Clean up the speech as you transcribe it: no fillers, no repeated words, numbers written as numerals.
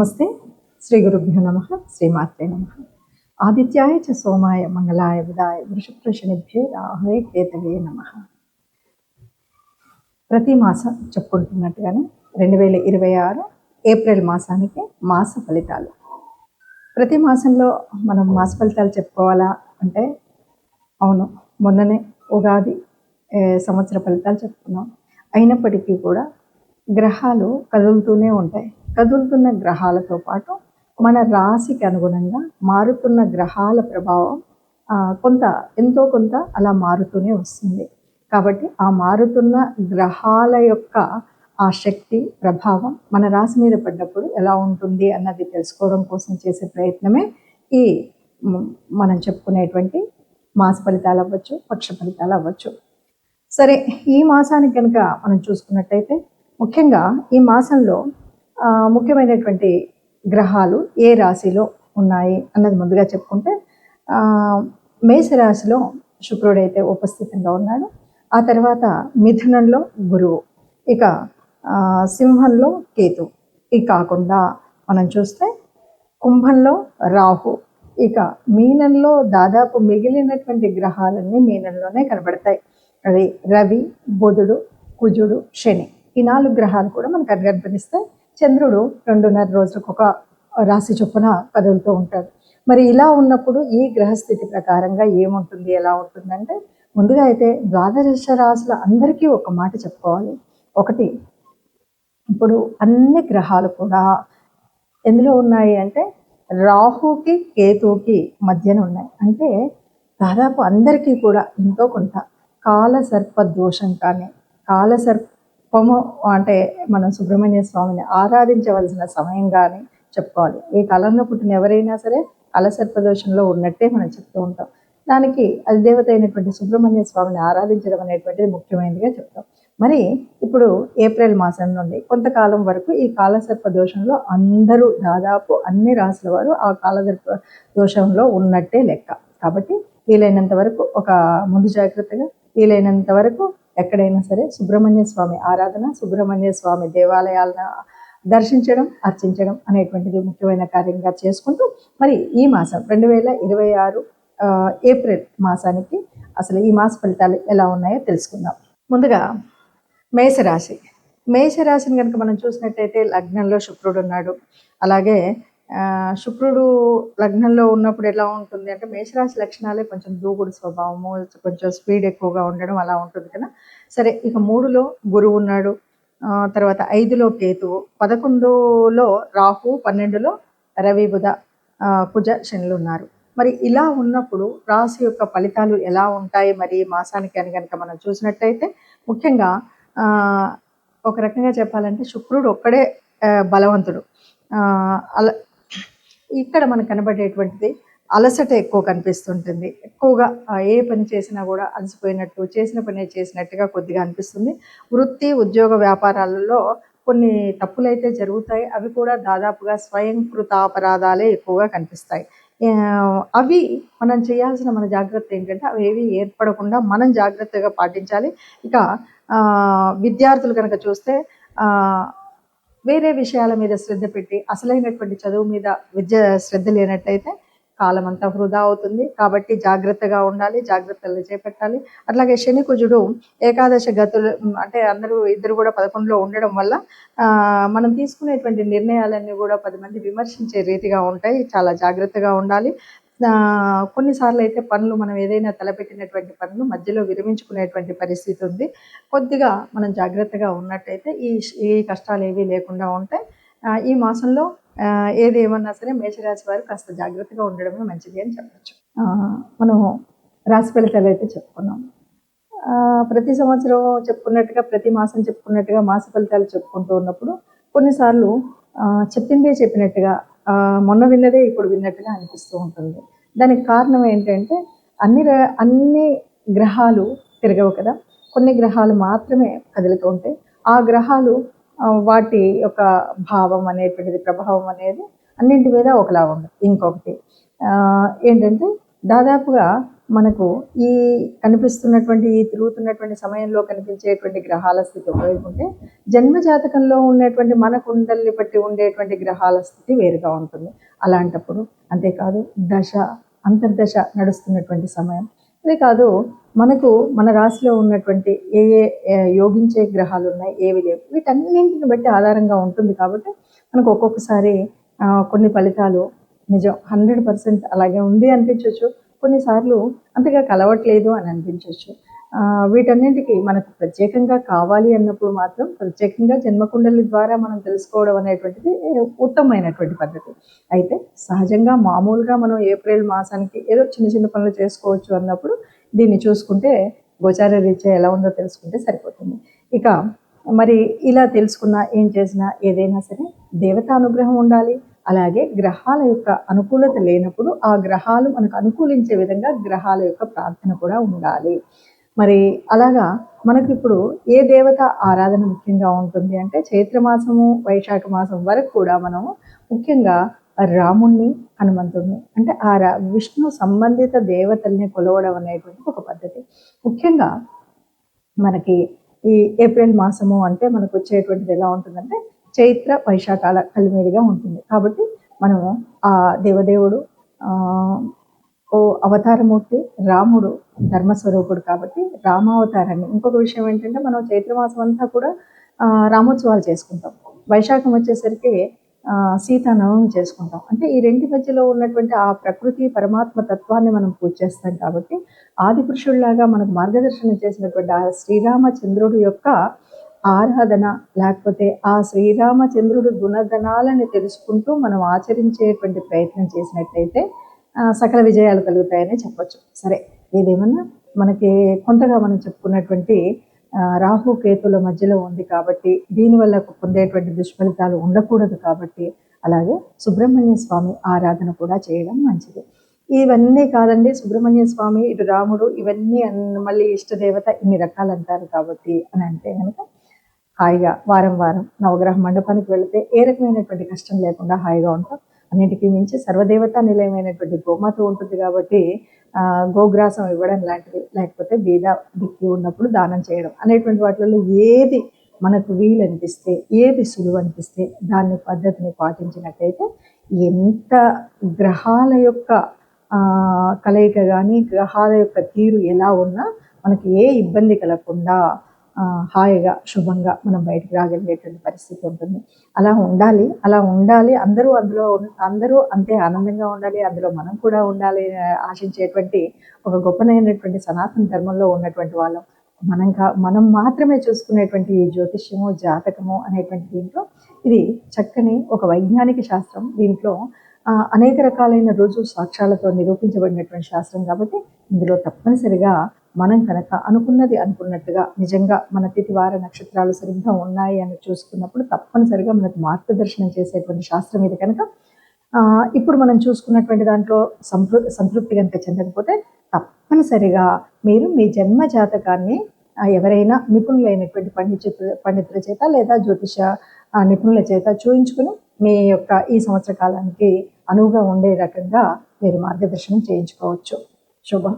నమస్తే. శ్రీ గురుభ్యో నమః. శ్రీమాత్రే నమః. ఆదిత్యాయ చ సోమాయ మంగళాయ బుధాయ వృషభృషణిభ్యే రాహవే కేతవే నమః. ప్రతి మాసం చెప్పుకుంటున్నట్టుగానే 2026 ఏప్రిల్ మాసానికి మాస ఫలితాలు. ప్రతి మాసంలో మనం మాస ఫలితాలు చెప్పుకోవాలా అంటే అవును, మొన్ననే ఉగాది సంవత్సర ఫలితాలు చెప్పుకున్నాం. అయినప్పటికీ కూడా గ్రహాలు కదులుతూనే ఉంటాయి. కదులుతున్న గ్రహాలతో పాటు మన రాశికి అనుగుణంగా మారుతున్న గ్రహాల ప్రభావం ఎంతో కొంత అలా మారుతూనే వస్తుంది. కాబట్టి ఆ మారుతున్న గ్రహాల యొక్క ఆ శక్తి ప్రభావం మన రాశి మీద పడ్డప్పుడు ఎలా ఉంటుంది అన్నది తెలుసుకోవడం కోసం చేసే ప్రయత్నమే ఈ మనం చెప్పుకునేటువంటి మాస ఫలితాలు అవ్వచ్చు, పక్ష ఫలితాలు అవ్వచ్చు. సరే, ఈ మాసానికి కనుక మనం చూసుకున్నట్టయితే ముఖ్యంగా ఈ మాసంలో ముఖ్యమైనటువంటి గ్రహాలు ఏ రాశిలో ఉన్నాయి అన్నది ముందుగా చెప్పుకుంటే, మేషరాశిలో శుక్రుడైతే ఉపస్థితంగా ఉన్నాడు. ఆ తర్వాత మిథునంలో గురువు, ఇక సింహంలో కేతు, ఇక కాకుండా మనం చూస్తే కుంభంలో రాహు, ఇక మీనంలో దాదాపు మిగిలినటువంటి గ్రహాలన్నీ మీనంలోనే కనబడతాయి. అవి రవి, బుధుడు, కుజుడు, శని, ఈ 4 గ్రహాలు కూడా మనకు కనిపిస్తాయి. చంద్రుడు 2.5 రోజులకు ఒక రాశి చొప్పున కదులుతూ ఉంటాడు. మరి ఇలా ఉన్నప్పుడు ఈ గ్రహస్థితి ప్రకారంగా ఏముంటుంది, ఎలా ఉంటుందంటే, ముందుగా అయితే ద్వాదశ రాశుల అందరికీ ఒక మాట చెప్పుకోవాలి. ఒకటి, ఇప్పుడు అన్ని గ్రహాలు కూడా ఎందులో ఉన్నాయి అంటే రాహుకి కేతువుకి మధ్యన ఉన్నాయి. అంటే దాదాపు అందరికీ కూడా ఎంతో కొంత కాలసర్ప దోషం కానీ, కాలసర్పము అంటే మనం సుబ్రహ్మణ్య స్వామిని ఆరాధించవలసిన సమయం కానీ చెప్పుకోవాలి. ఈ కాలంలో పుట్టిన ఎవరైనా సరే కాలసర్ప దోషంలో ఉన్నట్టే మనం చెప్తూ ఉంటాం. దానికి అధిదేవత అయినటువంటి సుబ్రహ్మణ్య స్వామిని ఆరాధించడం అనేటువంటిది ముఖ్యమైనదిగా చెప్తాం. మరి ఇప్పుడు ఏప్రిల్ మాసం నుండి కొంతకాలం వరకు ఈ కాలసర్ప దోషంలో అందరూ దాదాపు అన్ని రాశుల వారు ఆ కాలసర్ప దోషంలో ఉన్నట్టే లెక్క. కాబట్టి వీలైనంత వరకు ఒక ముందు జాగ్రత్తగా వీలైనంత వరకు ఎక్కడైనా సరే సుబ్రహ్మణ్య స్వామి ఆరాధన, సుబ్రహ్మణ్య స్వామి దేవాలయాలను దర్శించడం, అర్చించడం అనేటువంటిది ముఖ్యమైన కార్యంగా చేసుకుంటూ, మరి ఈ మాసం 2026 ఏప్రిల్ మాసానికి అసలు ఈ మాస ఫలితాలు ఎలా ఉన్నాయో తెలుసుకుందాం. ముందుగా మేషరాశిని కనుక మనం చూసినట్టయితే లగ్నంలో శుక్రుడు ఉన్నాడు. అలాగే శుక్రుడు లగ్నంలో ఉన్నప్పుడు ఎలా ఉంటుంది అంటే మేషరాశి లక్షణాలే కొంచెం దూకుడు స్వభావము, కొంచెం స్పీడ్ ఎక్కువగా ఉండడం అలా ఉంటుంది కదా. సరే, ఇక 3లో గురువు ఉన్నాడు, తర్వాత 5లో కేతువు, 11లో రాహు, 12లో రవి, బుధ, కుజ, శనులు ఉన్నారు. మరి ఇలా ఉన్నప్పుడు రాశి యొక్క ఫలితాలు ఎలా ఉంటాయి మరి మాసానికి అని కనుక మనం చూసినట్టయితే, ముఖ్యంగా ఒక రకంగా చెప్పాలంటే శుక్రుడు ఒక్కడే బలవంతుడు. అలా ఇక్కడ మనకు కనబడేటువంటిది అలసట ఎక్కువ కనిపిస్తుంటుంది. ఎక్కువగా ఏ పని చేసినా కూడా అలసిపోయినట్టు, చేసిన పని చేసినట్టుగా కొద్దిగా అనిపిస్తుంది. వృత్తి, ఉద్యోగ, వ్యాపారాలలో కొన్ని తప్పులైతే జరుగుతాయి. అవి కూడా దాదాపుగా స్వయంకృతాపరాధాలే ఎక్కువగా కనిపిస్తాయి. అవి మనం చేయాల్సిన మన జాగ్రత్త ఏంటంటే అవి ఏవి ఏర్పడకుండా మనం జాగ్రత్తగా పాటించాలి. ఇక విద్యార్థులు కనుక చూస్తే వేరే విషయాల మీద శ్రద్ధ పెట్టి అసలైనటువంటి చదువు మీద శ్రద్ధ లేనట్టయితే కాలం అంతా వృధా అవుతుంది. కాబట్టి జాగ్రత్తగా ఉండాలి, జాగ్రత్తలు చేపట్టాలి. అట్లాగే శని, కుజుడు ఏకాదశ గతులు అంటే ఇద్దరు కూడా 11లో ఉండడం వల్ల మనం తీసుకునేటువంటి నిర్ణయాలన్నీ కూడా 10 మంది విమర్శించే రీతిగా ఉంటాయి. చాలా జాగ్రత్తగా ఉండాలి. కొన్నిసార్లు అయితే మనం ఏదైనా తలపెట్టినటువంటి పనులు మధ్యలో విరమించుకునేటువంటి పరిస్థితి ఉంది. కొద్దిగా మనం జాగ్రత్తగా ఉన్నట్టయితే ఈ కష్టాలు ఏవి లేకుండా ఉంటాయి. ఈ మాసంలో ఏది ఏమన్నా సరే మేషరాశి వారు కాస్త జాగ్రత్తగా ఉండడమే మంచిది అని చెప్పచ్చు. మనం రాశి ఫలితాలు అయితే చెప్పుకున్నాం. ప్రతి సంవత్సరం చెప్పుకున్నట్టుగా, ప్రతి మాసం చెప్పుకున్నట్టుగా మాస ఫలితాలు చెప్పుకుంటూ ఉన్నప్పుడు కొన్నిసార్లు చెప్పిందే చెప్పినట్టుగా, మొన్న విన్నదే ఇప్పుడు విన్నట్టుగా అనిపిస్తూ ఉంటుంది. దానికి కారణం ఏంటంటే అన్ని గ్రహాలు తిరగవు కదా. కొన్ని గ్రహాలు మాత్రమే కదులుతూ ఉంటాయి. ఆ గ్రహాలు వాటి యొక్క భావం అనేటువంటిది, ప్రభావం అనేది అన్నింటి మీద ఒకలా ఉండదు. ఇంకొకటి ఏంటంటే దాదాపుగా మనకు ఈ కనిపిస్తున్నటువంటి ఈ తిరుగుతున్నటువంటి సమయంలో కనిపించేటువంటి గ్రహాల స్థితి ఒకవైపు ఉంటే, జన్మ జాతకంలో ఉన్నటువంటి మన కుండల్ని బట్టి ఉండేటువంటి గ్రహాల స్థితి వేరుగా ఉంటుంది. అలాంటప్పుడు అంతేకాదు దశ, అంతర్దశ నడుస్తున్నటువంటి సమయం, అదే కాదు మనకు మన రాశిలో ఉన్నటువంటి ఏ ఏ యోగించే గ్రహాలు ఉన్నాయి, ఏవి లేవు, వీటన్నింటిని బట్టి ఆధారంగా ఉంటుంది. కాబట్టి మనకు ఒక్కొక్కసారి కొన్ని ఫలితాలు నిజం 100% అలాగే ఉంది అనిపించవచ్చు, కొన్నిసార్లు అంతగా కలవట్లేదు అని అనిపించవచ్చు. వీటన్నింటికి మనకు ప్రత్యేకంగా కావాలి అన్నప్పుడు మాత్రం ప్రత్యేకంగా జన్మకుండలి ద్వారా మనం తెలుసుకోవడం అనేటువంటిది ఉత్తమమైనటువంటి పద్ధతి. అయితే సహజంగా మామూలుగా మనం ఏప్రిల్ మాసానికి ఏదో చిన్న చిన్న పనులు చేసుకోవచ్చు అన్నప్పుడు దీన్ని చూసుకుంటే గోచార రీత్యా ఎలా ఉందో తెలుసుకుంటే సరిపోతుంది. ఇక మరి ఇలా తెలుసుకున్నా, ఏం చేసినా, ఏదైనా సరే దేవతా అనుగ్రహం ఉండాలి. అలాగే గ్రహాల యొక్క అనుకూలత లేనప్పుడు ఆ గ్రహాలు మనకు అనుకూలించే విధంగా గ్రహాల యొక్క ప్రార్థన కూడా ఉండాలి. మరి అలాగా మనకి ఇప్పుడు ఏ దేవత ఆరాధన ముఖ్యంగా ఉంటుంది అంటే, చైత్రమాసము వైశాఖ మాసం వరకు కూడా మనము ముఖ్యంగా రాముణ్ణి, హనుమంతుడిని అంటే విష్ణు సంబంధిత దేవతల్ని కొలవడం అనేటువంటి ఒక పద్ధతి. ముఖ్యంగా మనకి ఈ ఏప్రిల్ మాసము అంటే మనకు వచ్చేటువంటిది ఎలా ఉంటుందంటే, చైత్ర వైశాఖాల కలిమిడిగా ఉంటుంది. కాబట్టి మనము ఆ దేవదేవుడు ఓ అవతారమూర్తి రాముడు ధర్మస్వరూపుడు కాబట్టి రామావతారాన్ని. ఇంకొక విషయం ఏంటంటే, మనం చైత్రమాసం అంతా కూడా రామోత్సవాలు చేసుకుంటాం. వైశాఖం వచ్చేసరికి సీతానవమి చేసుకుంటాం. అంటే ఈ రెండి మధ్యలో ఉన్నటువంటి ఆ ప్రకృతి పరమాత్మ తత్వాన్ని మనం పూజ చేస్తాం. కాబట్టి ఆది పురుషుల్లాగా మనకు మార్గదర్శనం చేసినటువంటి ఆ శ్రీరామచంద్రుడు యొక్క ఆరాధన, లేకపోతే ఆ శ్రీరామచంద్రుడు గుణగణాలని తెలుసుకుంటూ మనం ఆచరించేటువంటి ప్రయత్నం చేసినట్లయితే సకల విజయాలు కలుగుతాయని చెప్పొచ్చు. సరే, ఏదేమన్నా మనకి కొంతగా మనం చెప్పుకున్నటువంటి రాహు కేతుల మధ్యలో ఉంది కాబట్టి దీనివల్ల పొందేటువంటి దుష్ఫలితాలు ఉండకూడదు. కాబట్టి అలాగే సుబ్రహ్మణ్య స్వామి ఆరాధన కూడా చేయడం మంచిది. ఇవన్నీ కాదండి, సుబ్రహ్మణ్య స్వామి, ఇటు రాముడు, ఇవన్నీ మళ్ళీ ఇష్టదేవత, ఇన్ని రకాలు అంటారు. కాబట్టి అని అంటే కనుక హాయిగా వారం వారం నవగ్రహ మండపానికి వెళితే ఏ రకమైనటువంటి కష్టం లేకుండా హాయిగా ఉంటాం. అన్నిటికీ మించి సర్వదేవతా నిలయమైనటువంటి గోమాత ఉంటుంది. కాబట్టి గోగ్రాసం ఇవ్వడం లాంటివి, లేకపోతే బీద దిక్కి ఉన్నప్పుడు దానం చేయడం అనేటువంటి వాటిల్లో ఏది మనకు వీలు అనిపిస్తే, ఏది సులువు అనిపిస్తే దాన్ని పద్ధతిని పాటించినట్టయితే ఎంత గ్రహాల యొక్క కలయిక కానీ, గ్రహాల యొక్క తీరు ఎలా ఉన్నా మనకి ఏ ఇబ్బంది కలగకుండా హాయిగా శుభంగా మనం బయటకు రాగలిగేటువంటి పరిస్థితి ఉంటుంది. అలా ఉండాలి. అందరూ అంతే ఆనందంగా ఉండాలి, అందులో మనం కూడా ఉండాలి ఆశించేటువంటి ఒక గొప్పనైనటువంటి సనాతన ధర్మంలో ఉన్నటువంటి వాళ్ళం. మనం మాత్రమే చూసుకునేటువంటి ఈ జ్యోతిష్యము, జాతకము అనేటువంటి దీంట్లో ఇది చక్కని ఒక వైజ్ఞానిక శాస్త్రం. దీంట్లో అనేక రకాలైన రుజువు సాక్ష్యాలతో నిరూపించబడినటువంటి శాస్త్రం. కాబట్టి ఇందులో తప్పనిసరిగా మనం కనుక అనుకున్నది అనుకున్నట్టుగా నిజంగా మన తిథి వార నక్షత్రాలు సరిగ్గా ఉన్నాయి అని చూసుకున్నప్పుడు తప్పనిసరిగా మనకు మార్గదర్శనం చేసేటువంటి శాస్త్రం ఇది. కనుక ఇప్పుడు మనం చూసుకున్నటువంటి దాంట్లో సంతృప్తి కనుక చెందకపోతే తప్పనిసరిగా మీరు మీ జన్మ జాతకాన్ని ఎవరైనా నిపుణులైనటువంటి పండితుల చేత లేదా జ్యోతిష నిపుణుల చేత చూయించుకుని మీ యొక్క ఈ సంవత్సర కాలానికి అనువుగా ఉండే రకంగా మీరు మార్గదర్శనం చేయించుకోవచ్చు. శుభం.